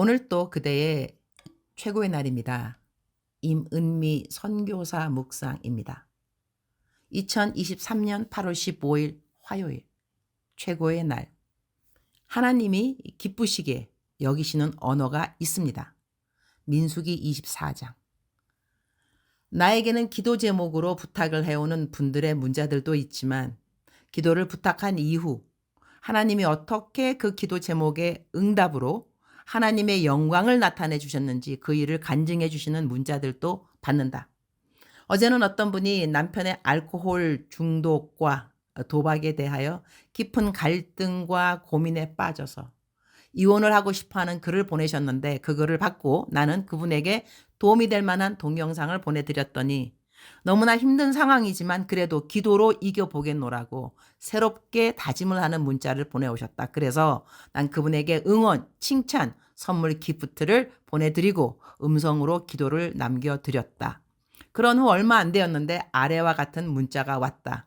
오늘 또 그대의 최고의 날입니다. 임은미 선교사 묵상입니다. 2023년 8월 15일 화요일 최고의 날. 하나님이 기쁘시게 여기시는 언어가 있습니다. 민수기 24장. 나에게는 기도 제목으로 부탁을 해오는 분들의 문자들도 있지만 기도를 부탁한 이후 하나님이 어떻게 그 기도 제목의 응답으로 하나님의 영광을 나타내 주셨는지 그 일을 간증해 주시는 문자들도 받는다. 어제는 어떤 분이 남편의 알코올 중독과 도박에 대하여 깊은 갈등과 고민에 빠져서 이혼을 하고 싶어하는 글을 보내셨는데 그 글을 받고 나는 그분에게 도움이 될 만한 동영상을 보내드렸더니 너무나 힘든 상황이지만 그래도 기도로 이겨보겠노라고 새롭게 다짐을 하는 문자를 보내오셨다. 그래서 난 그분에게 응원, 칭찬, 선물 기프트를 보내드리고 음성으로 기도를 남겨드렸다. 그런 후 얼마 안 되었는데 아래와 같은 문자가 왔다.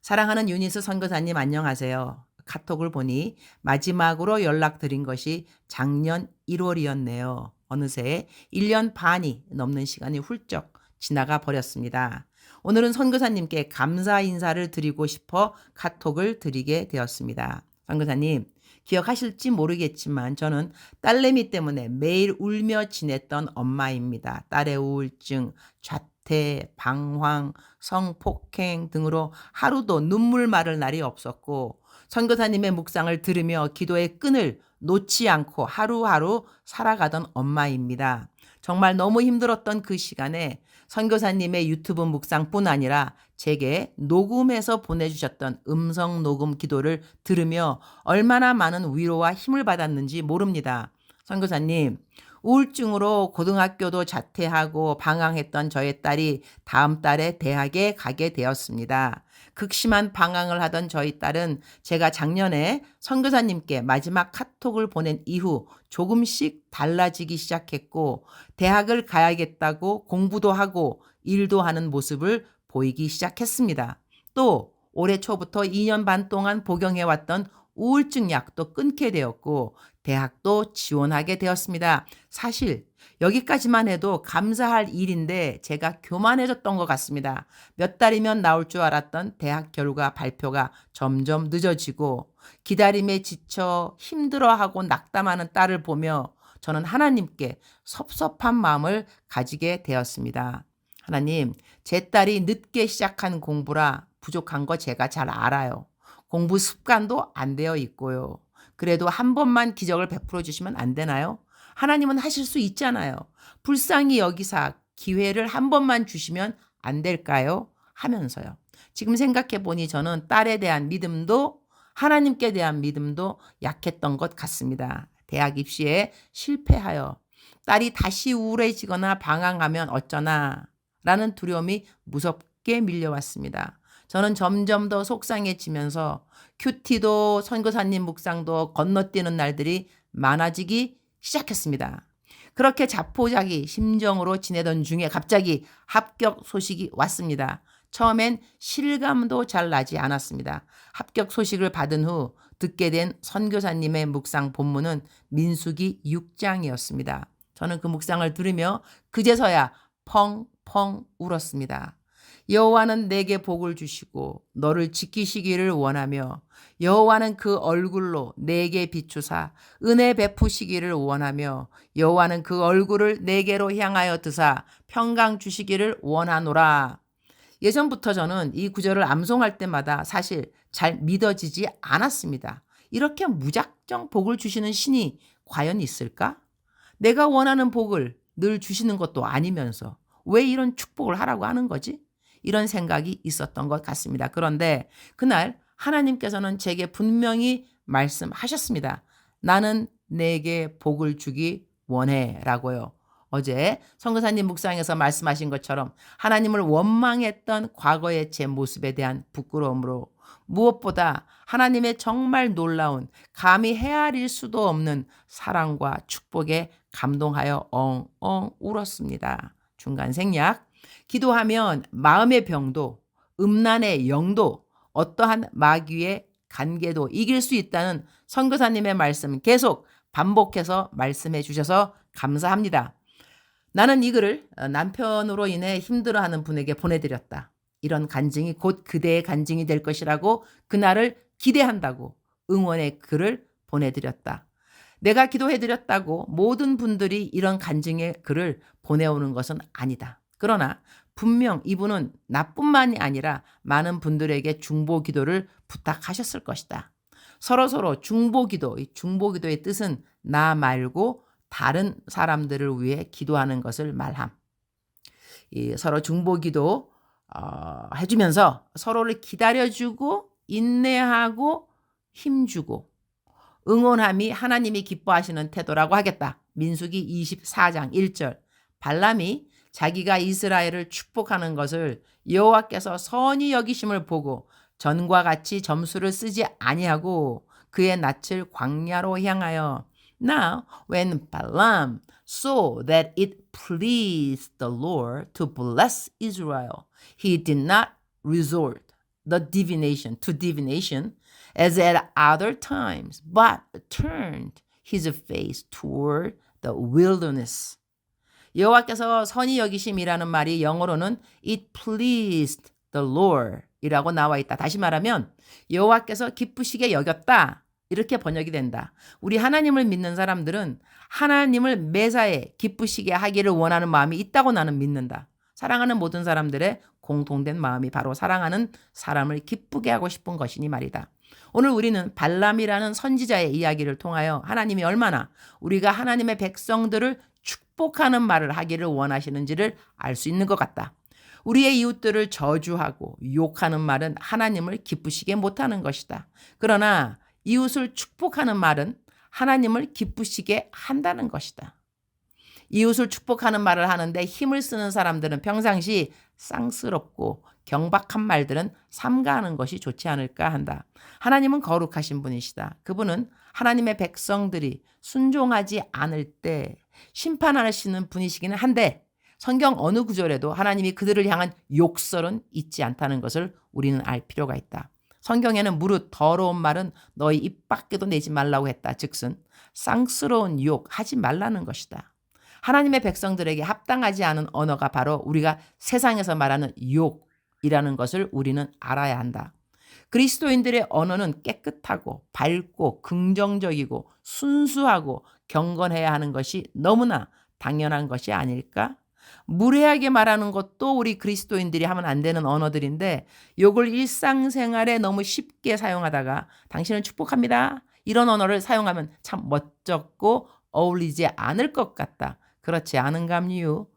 사랑하는 유니스 선교사님 안녕하세요. 카톡을 보니 마지막으로 연락드린 것이 작년 1월이었네요. 어느새 1년 반이 넘는 시간이 훌쩍 지나가 버렸습니다. 오늘은 선교사님께 감사 인사를 드리고 싶어 카톡을 드리게 되었습니다. 선교사님, 기억하실지 모르겠지만 저는 딸내미 때문에 매일 울며 지냈던 엄마입니다. 딸의 우울증, 자퇴, 방황, 성폭행 등으로 하루도 눈물 마를 날이 없었고 선교사님의 묵상을 들으며 기도의 끈을 놓지 않고 하루하루 살아가던 엄마입니다. 정말 너무 힘들었던 그 시간에 선교사님의 유튜브 묵상뿐 아니라 제게 녹음해서 보내주셨던 음성 녹음 기도를 들으며 얼마나 많은 위로와 힘을 받았는지 모릅니다. 선교사님, 우울증으로 고등학교도 자퇴하고 방황했던 저의 딸이 다음 달에 대학에 가게 되었습니다. 극심한 방황을 하던 저희 딸은 제가 작년에 선교사님께 마지막 카톡을 보낸 이후 조금씩 달라지기 시작했고 대학을 가야겠다고 공부도 하고 일도 하는 모습을 보이기 시작했습니다. 또 올해 초부터 2년 반 동안 복용해왔던 우울증 약도 끊게 되었고 대학도 지원하게 되었습니다. 사실 여기까지만 해도 감사할 일인데 제가 교만해졌던 것 같습니다. 몇 달이면 나올 줄 알았던 대학 결과 발표가 점점 늦어지고 기다림에 지쳐 힘들어하고 낙담하는 딸을 보며 저는 하나님께 섭섭한 마음을 가지게 되었습니다. 하나님, 제 딸이 늦게 시작한 공부라 부족한 거 제가 잘 알아요. 공부 습관도 안 되어 있고요. 그래도 한 번만 기적을 베풀어 주시면 안 되나요? 하나님은 하실 수 있잖아요. 불쌍히 여기사 기회를 한 번만 주시면 안 될까요? 하면서요. 지금 생각해 보니 저는 딸에 대한 믿음도 하나님께 대한 믿음도 약했던 것 같습니다. 대학 입시에 실패하여 딸이 다시 우울해지거나 방황하면 어쩌나 라는 두려움이 무섭게 밀려왔습니다. 저는 점점 더 속상해지면서 큐티도 선교사님 묵상도 건너뛰는 날들이 많아지기 시작했습니다. 그렇게 자포자기 심정으로 지내던 중에 갑자기 합격 소식이 왔습니다. 처음엔 실감도 잘 나지 않았습니다. 합격 소식을 받은 후 듣게 된 선교사님의 묵상 본문은 민수기 6장이었습니다. 저는 그 묵상을 들으며 그제서야 펑펑 울었습니다. 여호와는 내게 복을 주시고 너를 지키시기를 원하며 여호와는 그 얼굴로 내게 비추사 은혜 베푸시기를 원하며 여호와는 그 얼굴을 내게로 향하여 드사 평강 주시기를 원하노라. 예전부터 저는 이 구절을 암송할 때마다 사실 잘 믿어지지 않았습니다. 이렇게 무작정 복을 주시는 신이 과연 있을까? 내가 원하는 복을 늘 주시는 것도 아니면서 왜 이런 축복을 하라고 하는 거지? 이런 생각이 있었던 것 같습니다. 그런데 그날 하나님께서는 제게 분명히 말씀하셨습니다. 나는 내게 복을 주기 원해 라고요. 어제 선교사님 묵상에서 말씀하신 것처럼 하나님을 원망했던 과거의 제 모습에 대한 부끄러움으로 무엇보다 하나님의 정말 놀라운 감히 헤아릴 수도 없는 사랑과 축복에 감동하여 엉엉 울었습니다. 중간 생략. 기도하면 마음의 병도 음란의 영도 어떠한 마귀의 간계도 이길 수 있다는 선교사님의 말씀 계속 반복해서 말씀해 주셔서 감사합니다. 나는 이 글을 남편으로 인해 힘들어하는 분에게 보내드렸다. 이런 간증이 곧 그대의 간증이 될 것이라고 그날을 기대한다고 응원의 글을 보내드렸다. 내가 기도해드렸다고 모든 분들이 이런 간증의 글을 보내오는 것은 아니다. 그러나 분명 이분은 나뿐만이 아니라 많은 분들에게 중보 기도를 부탁하셨을 것이다. 서로서로 중보 기도, 이 중보 기도의 뜻은 나 말고 다른 사람들을 위해 기도하는 것을 말함. 이 서로 중보 기도 해주면서 서로를 기다려주고 인내하고 힘주고 응원함이 하나님이 기뻐하시는 태도라고 하겠다. 민수기 24장 1절. 발람이 자기가 이스라엘을 축복하는 것을 여호와께서 선히 여기심을 보고 전과 같이 점수를 쓰지 아니하고 그의 낯을 광야로 향하여 Now when Balaam saw that it pleased the Lord to bless Israel, he did not resort to divination as at other times, but turned his face toward the wilderness. 여호와께서 선히 여기심이라는 말이 영어로는 it pleased the Lord 이라고 나와 있다. 다시 말하면 여호와께서 기쁘시게 여겼다. 이렇게 번역이 된다. 우리 하나님을 믿는 사람들은 하나님을 매사에 기쁘시게 하기를 원하는 마음이 있다고 나는 믿는다. 사랑하는 모든 사람들의 공통된 마음이 바로 사랑하는 사람을 기쁘게 하고 싶은 것이니 말이다. 오늘 우리는 발람이라는 선지자의 이야기를 통하여 하나님이 얼마나 우리가 하나님의 백성들을 축복하는 말을 하기를 원하시는지를 알 수 있는 것 같다. 우리의 이웃들을 저주하고 욕하는 말은 하나님을 기쁘시게 못하는 것이다. 그러나 이웃을 축복하는 말은 하나님을 기쁘시게 한다는 것이다. 이웃을 축복하는 말을 하는데 힘을 쓰는 사람들은 평상시 쌍스럽고 경박한 말들은 삼가하는 것이 좋지 않을까 한다. 하나님은 거룩하신 분이시다. 그분은 하나님의 백성들이 순종하지 않을 때 심판하시는 분이시기는 한데 성경 어느 구절에도 하나님이 그들을 향한 욕설은 있지 않다는 것을 우리는 알 필요가 있다. 성경에는 무릇 더러운 말은 너희 입 밖에도 내지 말라고 했다. 즉슨 쌍스러운 욕 하지 말라는 것이다. 하나님의 백성들에게 합당하지 않은 언어가 바로 우리가 세상에서 말하는 욕이라는 것을 우리는 알아야 한다. 그리스도인들의 언어는 깨끗하고 밝고 긍정적이고 순수하고 경건해야 하는 것이 너무나 당연한 것이 아닐까? 무례하게 말하는 것도 우리 그리스도인들이 하면 안 되는 언어들인데 욕을 일상생활에 너무 쉽게 사용하다가 당신을 축복합니다. 이런 언어를 사용하면 참 멋쩍고 어울리지 않을 것 같다. 그렇지 않은감요?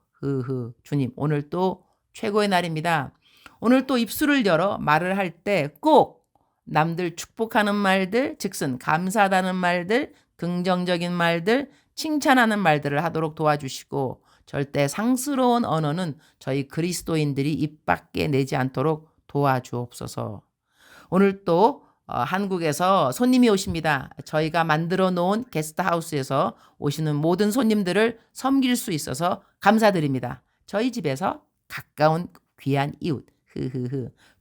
주님 오늘 또 최고의 날입니다. 오늘 또 입술을 열어 말을 할 때 꼭 남들 축복하는 말들, 즉슨 감사하다는 말들, 긍정적인 말들, 칭찬하는 말들을 하도록 도와주시고 절대 상스러운 언어는 저희 그리스도인들이 입 밖에 내지 않도록 도와주옵소서. 오늘 또 한국에서 손님이 오십니다. 저희가 만들어 놓은 게스트하우스에서 오시는 모든 손님들을 섬길 수 있어서 감사드립니다. 저희 집에서 가까운 귀한 이웃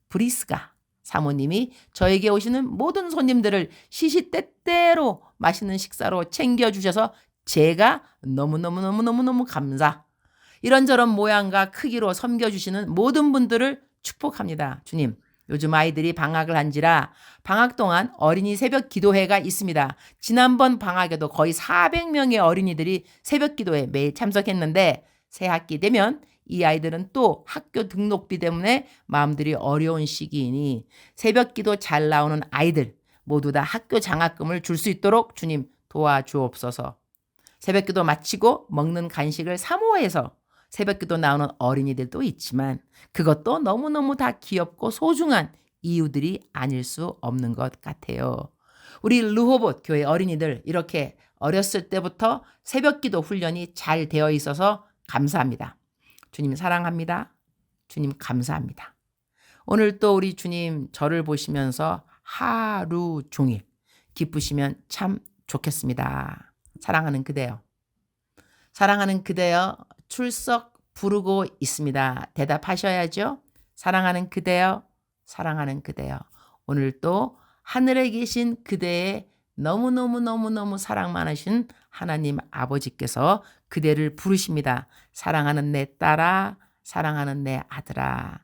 브리스가 사모님이 저에게 오시는 모든 손님들을 시시때때로 맛있는 식사로 챙겨주셔서 제가 너무너무 감사. 이런저런 모양과 크기로 섬겨주시는 모든 분들을 축복합니다. 주님, 요즘 아이들이 방학을 한지라 방학 동안 어린이 새벽 기도회가 있습니다. 지난번 방학에도 거의 400명의 어린이들이 새벽 기도회 매일 참석했는데 새 학기 되면 이 아이들은 또 학교 등록비 때문에 마음들이 어려운 시기이니 새벽 기도 잘 나오는 아이들 모두 다 학교 장학금을 줄 수 있도록 주님 도와주옵소서. 새벽 기도 마치고 먹는 간식을 사모해서 새벽 기도 나오는 어린이들도 있지만 그것도 너무너무 다 귀엽고 소중한 이유들이 아닐 수 없는 것 같아요. 우리 르호봇 교회 어린이들 이렇게 어렸을 때부터 새벽 기도 훈련이 잘 되어 있어서 감사합니다. 주님 사랑합니다. 주님 감사합니다. 오늘 또 우리 주님 저를 보시면서 하루 종일 기쁘시면 참 좋겠습니다. 사랑하는 그대여. 사랑하는 그대여 출석 부르고 있습니다. 대답하셔야죠. 사랑하는 그대여. 사랑하는 그대여. 오늘 또 하늘에 계신 그대의 너무너무너무너무 사랑 많으신 하나님 아버지께서 그대를 부르십니다. 사랑하는 내 딸아, 사랑하는 내 아들아.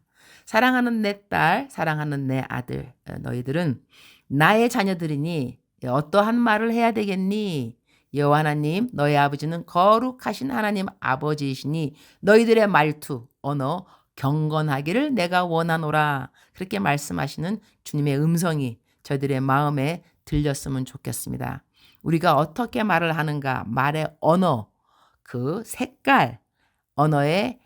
사랑하는 내 딸, 사랑하는 내 아들. 너희들은 나의 자녀들이니 어떠한 말을 해야 되겠니? 여호와 하나님, 너희 아버지는 거룩하신 하나님 아버지이시니 너희들의 말투, 언어 경건하기를 내가 원하노라. 그렇게 말씀하시는 주님의 음성이 저희들의 마음에 들렸으면 좋겠습니다. 우리가 어떻게 말을 하는가, 말의 언어, 그 색깔, 언어의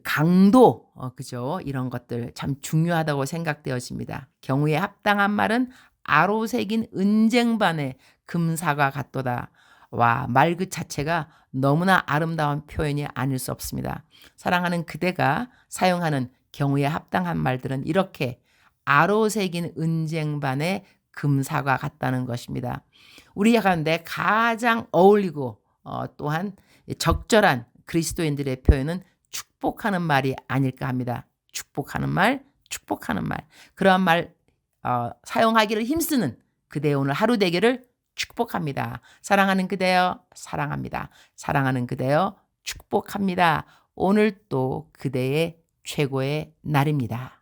강도, 그죠? 이런 것들 참 중요하다고 생각되어집니다. 경우에 합당한 말은 아로새긴 은쟁반의 금사가 같도다. 와, 말 그 자체가 너무나 아름다운 표현이 아닐 수 없습니다. 사랑하는 그대가 사용하는 경우에 합당한 말들은 이렇게 아로새긴 은쟁반의 금사가 같다는 것입니다. 우리 가운데 가장 어울리고 또한 적절한 그리스도인들의 표현은 축복하는 말이 아닐까 합니다. 축복하는 말, 축복하는 말. 그러한 말 사용하기를 힘쓰는 그대의 오늘 하루 되기를 축복합니다. 사랑하는 그대여 사랑합니다. 사랑하는 그대여 축복합니다. 오늘 또 그대의 최고의 날입니다.